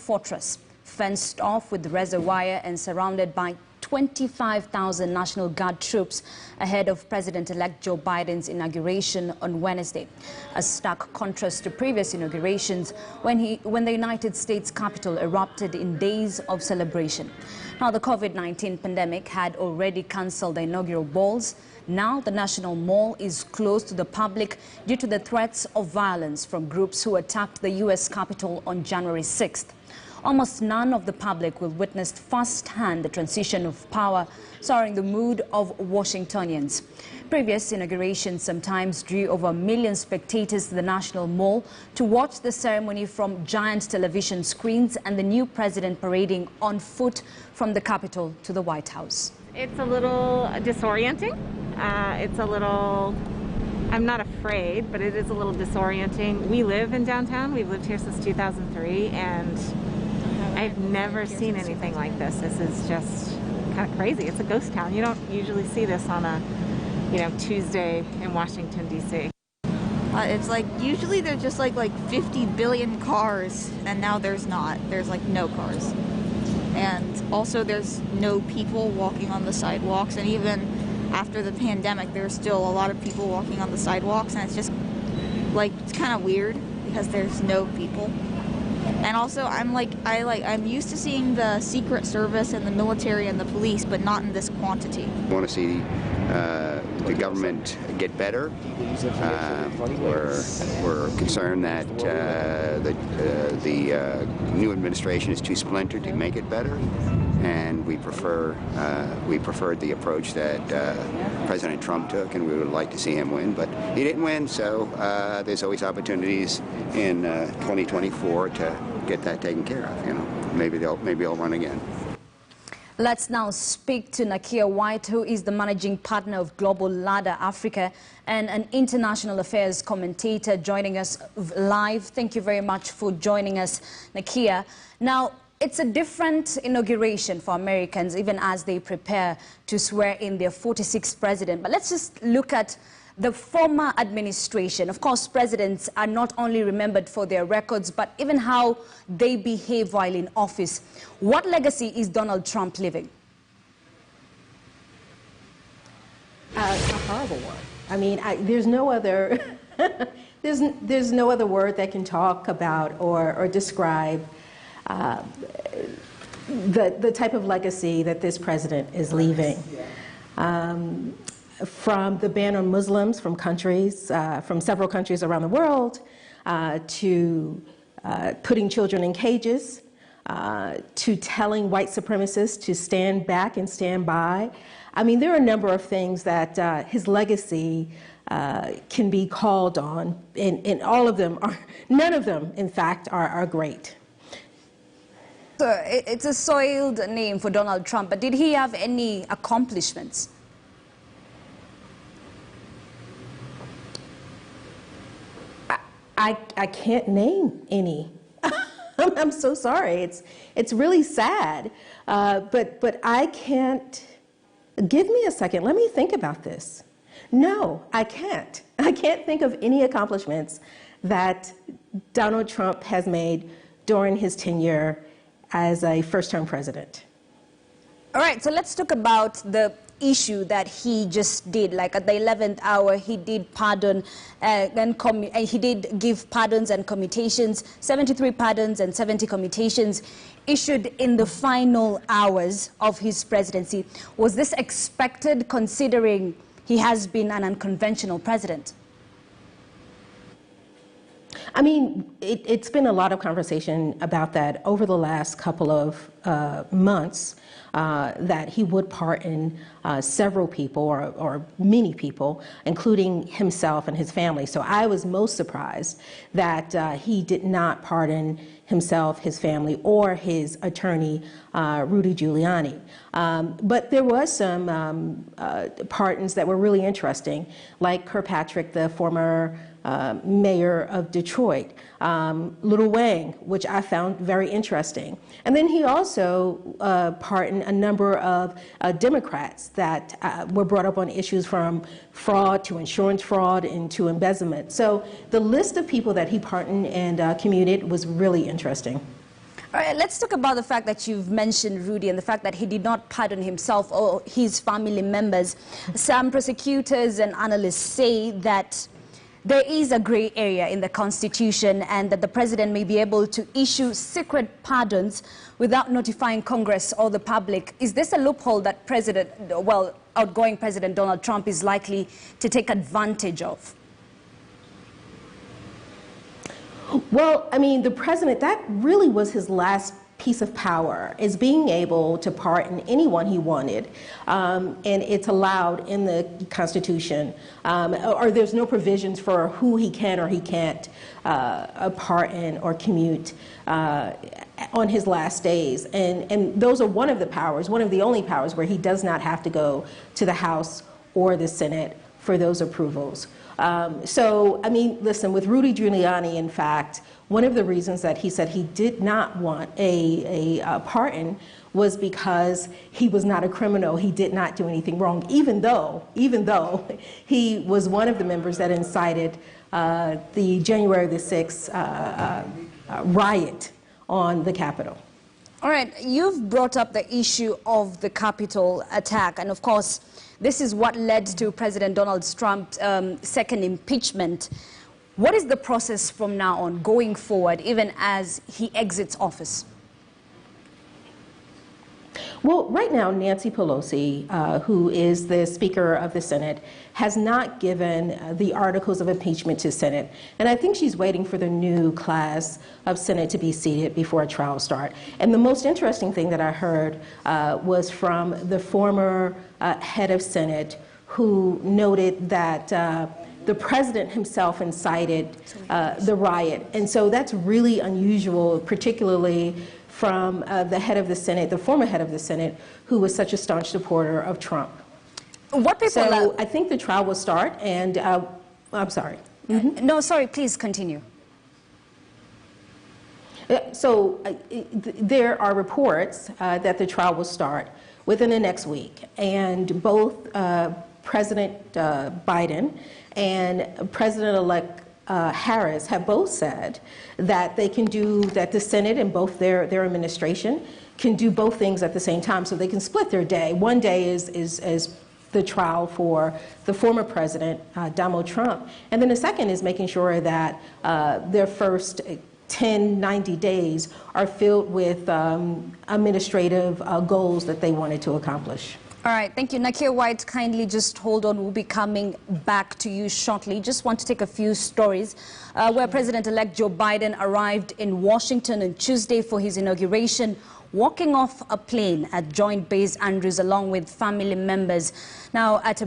fortress, fenced off with razor wire and surrounded by 25,000 National Guard troops ahead of President-elect Joe Biden's inauguration on Wednesday. A stark contrast to previous inaugurations when the United States Capitol erupted in days of celebration. Now, the COVID-19 pandemic had already cancelled the inaugural balls. Now, the National Mall is closed to the public due to the threats of violence from groups who attacked the U.S. Capitol on January 6th. Almost none of the public will witness firsthand the transition of power, souring the mood of Washingtonians. Previous inaugurations sometimes drew over 1 million spectators to the National Mall to watch the ceremony from giant television screens and the new president parading on foot from the Capitol to the White House. It's a little disorienting. It's a little, I'm not afraid, but it is a little disorienting. We live in downtown. We've lived here since 2003, and I've never seen anything like this. This is just kind of crazy. It's a ghost town. You don't usually see this on a, Tuesday in Washington, D.C. It's like, usually there's just like 50 billion cars, and now there's not. There's like no cars. And also there's no people walking on the sidewalks, and even after the pandemic, there's still a lot of people walking on the sidewalks, and it's just like, it's kind of weird because there's no people. And also, I'm used to seeing the Secret Service and the military and the police, but not in this quantity. I want to see the government get better. We're concerned that the new administration is too splintered to make it better, and we preferred the approach that President Trump took, and we would like to see him win, but he didn't win. So there's always opportunities in 2024 to get that taken care of. Maybe they'll run again. Let's now speak to NAKIA White, who is the managing partner of Global Ladder Africa and an international affairs commentator, joining us live. Thank you very much for joining us, NAKIA. Now, it's a different inauguration for Americans, even as they prepare to swear in their 46th president. But let's just look at the former administration. Of course, presidents are not only remembered for their records, but even how they behave while in office. What legacy is Donald Trump leaving? A horrible one. I mean, there's no other there's no other word that can talk about or describe the type of legacy that this president is leaving. From the ban on Muslims from several countries around the world, to putting children in cages, to telling white supremacists to stand back and stand by. I mean, there are a number of things that his legacy can be called on, and all of them are, none of them, in fact, are great. So it's a soiled name for Donald Trump, but did he have any accomplishments? I can't name any. I'm so sorry. It's really sad. But I can't. Give me a second. Let me think about this. No, I can't. I can't think of any accomplishments that Donald Trump has made during his tenure as a first-term president. All right, so let's talk about the issue that he just did. Like at the 11th hour, he did pardon he did give pardons and commutations, 73 pardons and 70 commutations issued in the final hours of his presidency. Was this expected, considering he has been an unconventional president? I mean, it's been a lot of conversation about that over the last couple of months, that he would pardon several people or many people, including himself and his family. So I was most surprised that he did not pardon himself, his family, or his attorney, Rudy Giuliani. But there was some pardons that were really interesting, like Kirkpatrick, the former mayor of Detroit, Little Wang, which I found very interesting. And then he also pardoned a number of Democrats that were brought up on issues from fraud to insurance fraud and to embezzlement. So the list of people that he pardoned and commuted was really interesting. All right, let's talk about the fact that you've mentioned Rudy and the fact that he did not pardon himself or his family members. Some prosecutors and analysts say that there is a gray area in the Constitution and that the president may be able to issue secret pardons without notifying Congress or the public. Is this a loophole that outgoing President Donald Trump is likely to take advantage of? Well, I mean, the president, that really was his last piece of power, is being able to pardon anyone he wanted. And it's allowed in the Constitution, or there's no provisions for who he can or he can't pardon or commute on his last days. And those are one of the powers, one of the only powers where he does not have to go to the House or the Senate for those approvals. So, I mean, listen, with Rudy Giuliani, in fact, one of the reasons that he said he did not want a pardon was because he was not a criminal. He did not do anything wrong, even though he was one of the members that incited the January the 6th riot on the Capitol. All right, you've brought up the issue of the Capitol attack, and of course, this is what led to President Donald Trump's second impeachment. What is the process from now on, going forward, even as he exits office? Well, right now, Nancy Pelosi, who is the Speaker of the Senate, has not given the articles of impeachment to Senate. And I think she's waiting for the new class of Senate to be seated before a trial start. And the most interesting thing that I heard was from the former head of Senate, who noted that the president himself incited the riot. And so that's really unusual, particularly from the head of the Senate, the former head of the Senate, who was such a staunch supporter of Trump. What people so I think the trial will start, and I'm sorry. Mm-hmm. No, sorry, please continue. So there are reports that the trial will start within the next week, and both President Biden and President-elect Harris have both said that they can do, that the Senate and both their administration can do both things at the same time, so they can split their day. One day is the trial for the former president, Donald Trump, and then the second is making sure that their first 90 days are filled with administrative goals that they wanted to accomplish. All right, thank you. NAKIA White, kindly just hold on. We'll be coming back to you shortly. Just want to take a few stories where President-elect Joe Biden arrived in Washington on Tuesday for his inauguration, walking off a plane at Joint Base Andrews along with family members. Now, at a